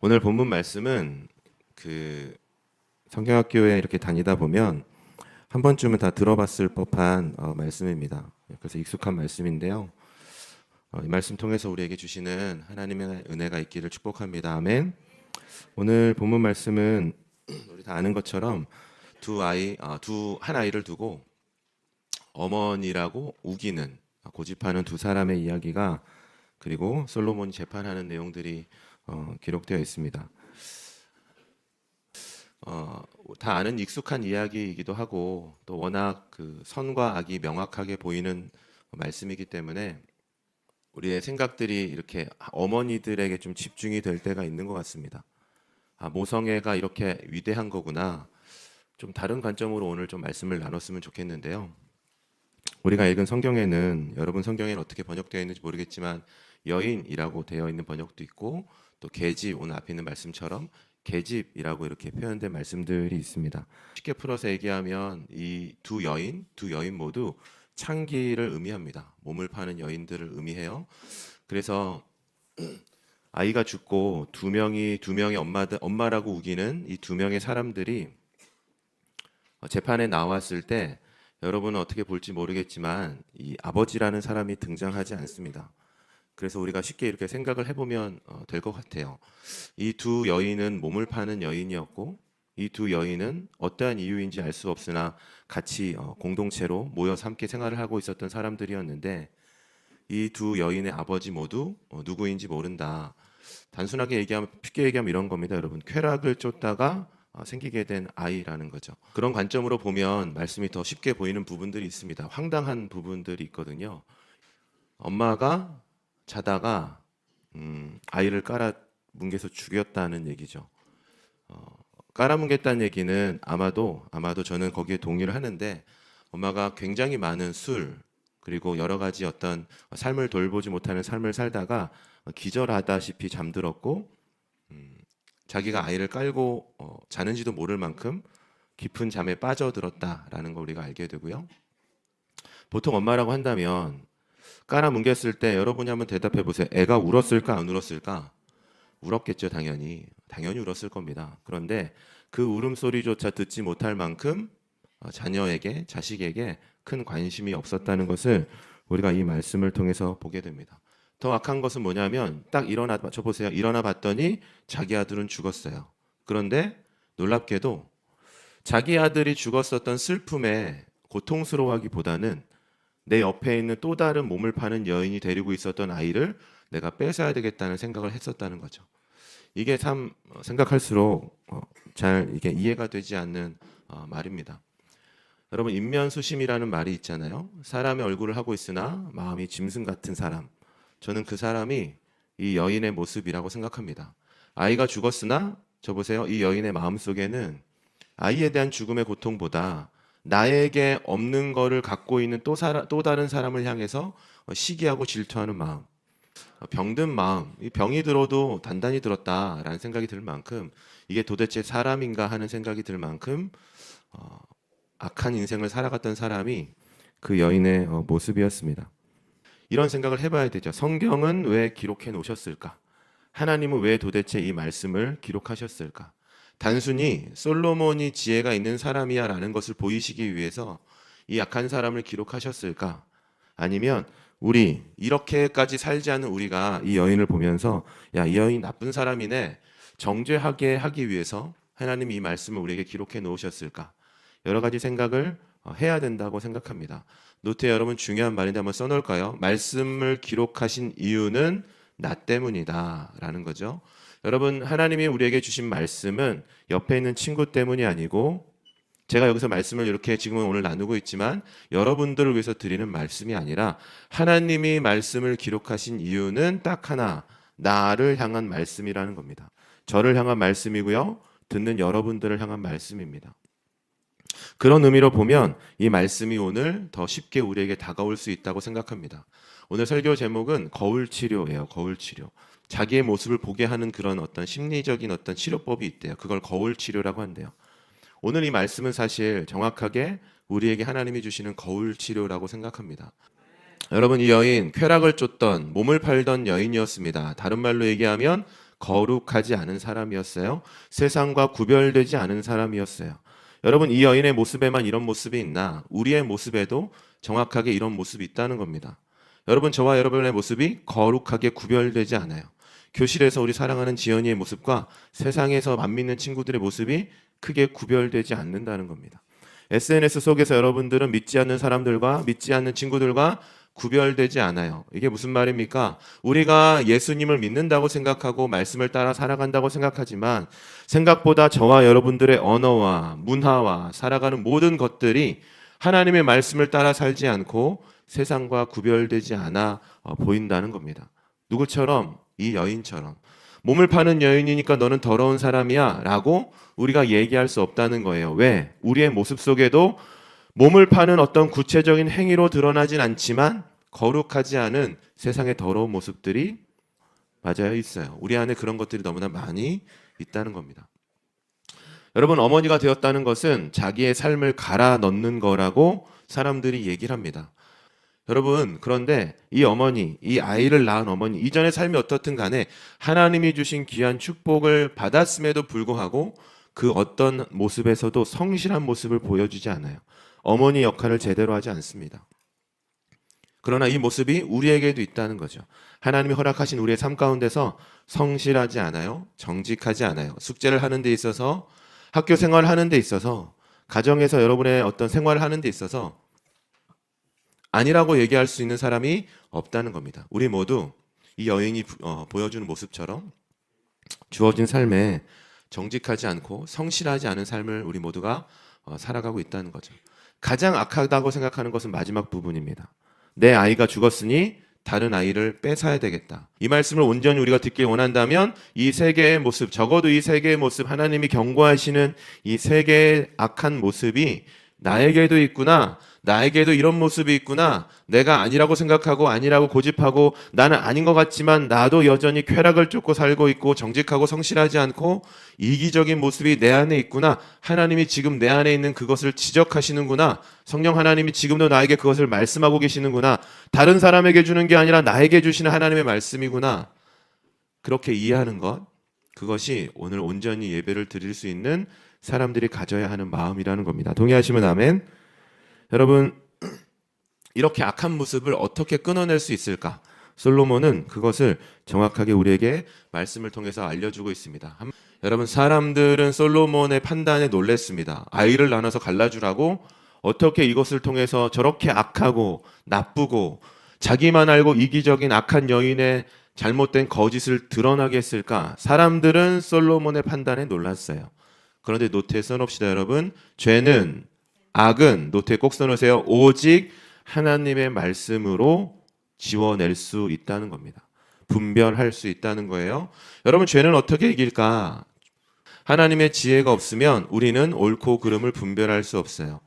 오늘 본문 말씀은 성경학교에 이렇게 다니다 보면 한 번쯤은 다 들어봤을 법한 말씀입니다. 그래서 익숙한 말씀인데요. 이 말씀 통해서 우리에게 주시는 하나님의 은혜가 있기를 축복합니다. 아멘. 오늘 본문 말씀은 우리 다 아는 것처럼 한 아이를 두고 어머니라고 우기는 고집하는 두 사람의 이야기가, 그리고 솔로몬이 재판하는 내용들이 기록되어 있습니다. 다 아는 익숙한 이야기이기도 하고, 또 워낙 선과 악이 명확하게 보이는 말씀이기 때문에 우리의 생각들이 이렇게 어머니들에게 좀 집중이 될 때가 있는 것 같습니다. 모성애가 이렇게 위대한 거구나. 좀 다른 관점으로 오늘 좀 말씀을 나눴으면 좋겠는데요. 우리가 읽은 성경에는, 여러분 성경에는 어떻게 번역되어 있는지 모르겠지만 여인이라고 되어 있는 번역도 있고, 또 계집, 오늘 앞에 있는 말씀처럼 계집이라고 이렇게 표현된 말씀들이 있습니다. 쉽게 풀어서 얘기하면 이 두 여인 모두 창기를 의미합니다. 몸을 파는 여인들을 의미해요. 그래서 아이가 죽고 두 명의 엄마라고 우기는 이 두 명의 사람들이 재판에 나왔을 때 여러분은 어떻게 볼지 모르겠지만 이 아버지라는 사람이 등장하지 않습니다. 그래서 우리가 쉽게 이렇게 생각을 해보면 될 것 같아요. 이 두 여인은 몸을 파는 여인이었고, 이 두 여인은 어떠한 이유인지 알 수 없으나 같이 공동체로 모여서 함께 생활을 하고 있었던 사람들이었는데, 이 두 여인의 아버지 모두 누구인지 모른다. 단순하게 쉽게 얘기하면 이런 겁니다. 여러분, 쾌락을 쫓다가 생기게 된 아이라는 거죠. 그런 관점으로 보면 말씀이 더 쉽게 보이는 부분들이 있습니다. 황당한 부분들이 있거든요. 엄마가 자다가 아이를 깔아뭉개서 죽였다는 얘기죠. 깔아뭉갰다는 얘기는 아마도 저는 거기에 동의를 하는데, 엄마가 굉장히 많은 술, 그리고 여러 가지 어떤 삶을 돌보지 못하는 삶을 살다가 기절하다시피 잠들었고, 자기가 아이를 깔고 자는지도 모를 만큼 깊은 잠에 빠져들었다라는 걸 우리가 알게 되고요. 보통 엄마라고 한다면 깔아뭉갰을 때 여러분이 한번 대답해 보세요. 애가 울었을까 안 울었을까? 울었겠죠, 당연히 울었을 겁니다. 그런데 그 울음소리조차 듣지 못할 만큼 자식에게 큰 관심이 없었다는 것을 우리가 이 말씀을 통해서 보게 됩니다. 더 악한 것은 뭐냐면, 딱 일어나 봤더니 자기 아들은 죽었어요. 그런데 놀랍게도 자기 아들이 죽었었던 슬픔에 고통스러워하기보다는 내 옆에 있는 또 다른 몸을 파는 여인이 데리고 있었던 아이를 내가 뺏어야 되겠다는 생각을 했었다는 거죠. 이게 참 생각할수록 잘 이게 이해가 되지 않는 말입니다. 여러분, 인면수심이라는 말이 있잖아요. 사람의 얼굴을 하고 있으나 마음이 짐승 같은 사람. 저는 그 사람이 이 여인의 모습이라고 생각합니다. 아이가 죽었으나 저 보세요. 이 여인의 마음속에는 아이에 대한 죽음의 고통보다 나에게 없는 거를 갖고 있는 또 다른 사람을 향해서 시기하고 질투하는 마음, 병든 마음, 이 병이 들어도 단단히 들었다라는 생각이 들 만큼, 이게 도대체 사람인가 하는 생각이 들 만큼 악한 인생을 살아갔던 사람이 그 여인의 모습이었습니다. 이런 생각을 해봐야 되죠. 성경은 왜 기록해 놓으셨을까? 하나님은 왜 도대체 이 말씀을 기록하셨을까? 단순히 솔로몬이 지혜가 있는 사람이야 라는 것을 보이시기 위해서 이 악한 사람을 기록하셨을까? 아니면 이렇게까지 살지 않은 우리가 이 여인을 보면서 야, 이 여인 나쁜 사람이네, 정죄하게 하기 위해서 하나님이 이 말씀을 우리에게 기록해 놓으셨을까? 여러 가지 생각을 해야 된다고 생각합니다. 노트에 여러분 중요한 말인데 한번 써놓을까요? 말씀을 기록하신 이유는 나 때문이다 라는 거죠. 여러분, 하나님이 우리에게 주신 말씀은 옆에 있는 친구 때문이 아니고, 제가 여기서 말씀을 이렇게 지금은 오늘 나누고 있지만 여러분들을 위해서 드리는 말씀이 아니라, 하나님이 말씀을 기록하신 이유는 딱 하나, 나를 향한 말씀이라는 겁니다. 저를 향한 말씀이고요, 듣는 여러분들을 향한 말씀입니다. 그런 의미로 보면 이 말씀이 오늘 더 쉽게 우리에게 다가올 수 있다고 생각합니다. 오늘 설교 제목은 거울 치료예요. 거울 치료. 자기의 모습을 보게 하는 그런 어떤 심리적인 어떤 치료법이 있대요. 그걸 거울 치료라고 한대요. 오늘 이 말씀은 사실 정확하게 우리에게 하나님이 주시는 거울 치료라고 생각합니다. 여러분, 이 여인 쾌락을 쫓던, 몸을 팔던 여인이었습니다. 다른 말로 얘기하면 거룩하지 않은 사람이었어요. 세상과 구별되지 않은 사람이었어요. 여러분, 이 여인의 모습에만 이런 모습이 있나? 우리의 모습에도 정확하게 이런 모습이 있다는 겁니다. 여러분, 저와 여러분의 모습이 거룩하게 구별되지 않아요. 교실에서 우리 사랑하는 지연이의 모습과 세상에서 안 믿는 친구들의 모습이 크게 구별되지 않는다는 겁니다. SNS 속에서 여러분들은 믿지 않는 사람들과 믿지 않는 친구들과 구별되지 않아요. 이게 무슨 말입니까? 우리가 예수님을 믿는다고 생각하고 말씀을 따라 살아간다고 생각하지만 생각보다 저와 여러분들의 언어와 문화와 살아가는 모든 것들이 하나님의 말씀을 따라 살지 않고 세상과 구별되지 않아 보인다는 겁니다. 누구처럼? 이 여인처럼. 몸을 파는 여인이니까 너는 더러운 사람이야 라고 우리가 얘기할 수 없다는 거예요. 왜? 우리의 모습 속에도 몸을 파는 어떤 구체적인 행위로 드러나진 않지만 거룩하지 않은 세상의 더러운 모습들이 맞아요, 있어요. 우리 안에 그런 것들이 너무나 많이 있다는 겁니다. 여러분, 어머니가 되었다는 것은 자기의 삶을 갈아 넣는 거라고 사람들이 얘기를 합니다. 여러분, 그런데 이 어머니, 이 아이를 낳은 어머니, 이전의 삶이 어떻든 간에 하나님이 주신 귀한 축복을 받았음에도 불구하고 그 어떤 모습에서도 성실한 모습을 보여주지 않아요. 어머니 역할을 제대로 하지 않습니다. 그러나 이 모습이 우리에게도 있다는 거죠. 하나님이 허락하신 우리의 삶 가운데서 성실하지 않아요. 정직하지 않아요. 숙제를 하는 데 있어서, 학교 생활을 하는 데 있어서, 가정에서 여러분의 어떤 생활을 하는 데 있어서 아니라고 얘기할 수 있는 사람이 없다는 겁니다. 우리 모두 이 여인이 보여주는 모습처럼 주어진 삶에 정직하지 않고 성실하지 않은 삶을 우리 모두가 살아가고 있다는 거죠. 가장 악하다고 생각하는 것은 마지막 부분입니다. 내 아이가 죽었으니 다른 아이를 뺏어야 되겠다. 이 말씀을 온전히 우리가 듣길 원한다면 이 세 개의 모습, 적어도 이 세 개의 모습, 하나님이 경고하시는 이 세 개의 악한 모습이 나에게도 있구나, 나에게도 이런 모습이 있구나, 내가 아니라고 생각하고 아니라고 고집하고 나는 아닌 것 같지만 나도 여전히 쾌락을 쫓고 살고 있고 정직하고 성실하지 않고 이기적인 모습이 내 안에 있구나, 하나님이 지금 내 안에 있는 그것을 지적하시는구나, 성령 하나님이 지금도 나에게 그것을 말씀하고 계시는구나, 다른 사람에게 주는 게 아니라 나에게 주시는 하나님의 말씀이구나, 그렇게 이해하는 것, 그것이 오늘 온전히 예배를 드릴 수 있는 사람들이 가져야 하는 마음이라는 겁니다. 동의하시면 아멘. 여러분, 이렇게 악한 모습을 어떻게 끊어낼 수 있을까? 솔로몬은 그것을 정확하게 우리에게 말씀을 통해서 알려주고 있습니다. 여러분, 사람들은 솔로몬의 판단에 놀랐습니다. 아이를 나눠서 갈라주라고? 어떻게 이것을 통해서 저렇게 악하고 나쁘고 자기만 알고 이기적인 악한 여인의 잘못된 거짓을 드러나게 했을까? 사람들은 솔로몬의 판단에 놀랐어요. 그런데 노트에 써놓읍시다, 여러분. 죄는, 악은, 노트에 꼭 써놓으세요. 오직 하나님의 말씀으로 지워낼 수 있다는 겁니다. 분별할 수 있다는 거예요. 여러분, 죄는 어떻게 이길까? 하나님의 지혜가 없으면 우리는 옳고 그름을 분별할 수 없어요.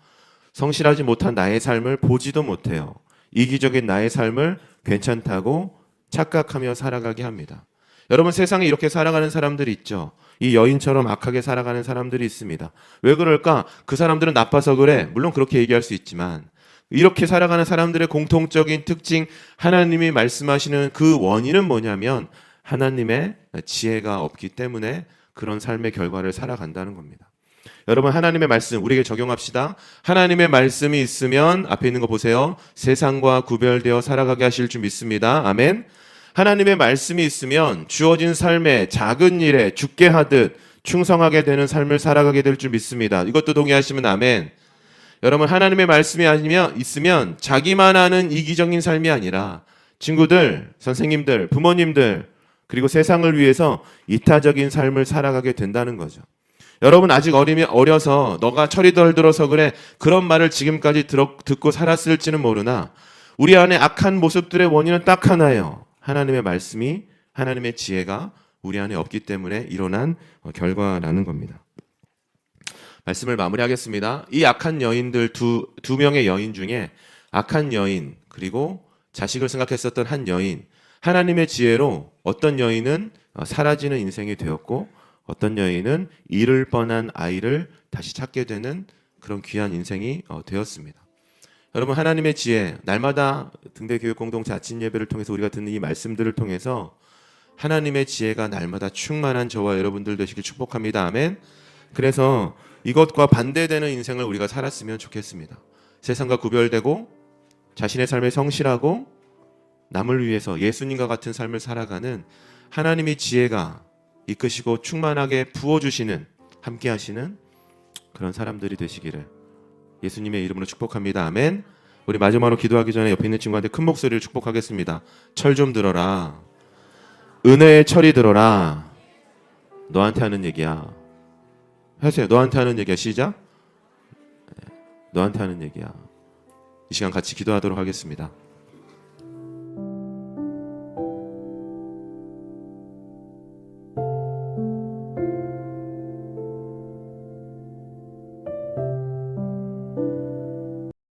성실하지 못한 나의 삶을 보지도 못해요. 이기적인 나의 삶을 괜찮다고 착각하며 살아가게 합니다. 여러분, 세상에 이렇게 살아가는 사람들이 있죠. 이 여인처럼 악하게 살아가는 사람들이 있습니다. 왜 그럴까? 그 사람들은 나빠서 그래. 물론 그렇게 얘기할 수 있지만 이렇게 살아가는 사람들의 공통적인 특징, 하나님이 말씀하시는 그 원인은 뭐냐면 하나님의 지혜가 없기 때문에 그런 삶의 결과를 살아간다는 겁니다. 여러분, 하나님의 말씀 우리에게 적용합시다. 하나님의 말씀이 있으면 앞에 있는 거 보세요. 세상과 구별되어 살아가게 하실 줄 믿습니다. 아멘. 하나님의 말씀이 있으면 주어진 삶에 작은 일에 죽게 하듯 충성하게 되는 삶을 살아가게 될 줄 믿습니다. 이것도 동의하시면 아멘. 여러분, 하나님의 말씀이 있으면 자기만 아는 이기적인 삶이 아니라 친구들, 선생님들, 부모님들, 그리고 세상을 위해서 이타적인 삶을 살아가게 된다는 거죠. 여러분, 아직 어려서 너가 철이 덜 들어서 그래, 그런 말을 지금까지 듣고 살았을지는 모르나 우리 안에 악한 모습들의 원인은 딱 하나예요. 하나님의 말씀이, 하나님의 지혜가 우리 안에 없기 때문에 일어난 결과라는 겁니다. 말씀을 마무리하겠습니다. 이 악한 여인들 두 명의 여인 중에 악한 여인 그리고 자식을 생각했었던 한 여인, 하나님의 지혜로 어떤 여인은 사라지는 인생이 되었고 어떤 여인은 잃을 뻔한 아이를 다시 찾게 되는 그런 귀한 인생이 되었습니다. 여러분, 하나님의 지혜, 날마다 등대교육 공동체 아침 예배를 통해서 우리가 듣는 이 말씀들을 통해서 하나님의 지혜가 날마다 충만한 저와 여러분들 되시길 축복합니다. 아멘. 그래서 이것과 반대되는 인생을 우리가 살았으면 좋겠습니다. 세상과 구별되고 자신의 삶에 성실하고 남을 위해서 예수님과 같은 삶을 살아가는 하나님의 지혜가 이끄시고 충만하게 부어주시는, 함께 하시는 그런 사람들이 되시기를 예수님의 이름으로 축복합니다. 아멘. 우리 마지막으로 기도하기 전에 옆에 있는 친구한테 큰 목소리를 축복하겠습니다. 철 좀 들어라. 은혜의 철이 들어라. 너한테 하는 얘기야. 하세요. 너한테 하는 얘기야. 시작. 너한테 하는 얘기야. 이 시간 같이 기도하도록 하겠습니다.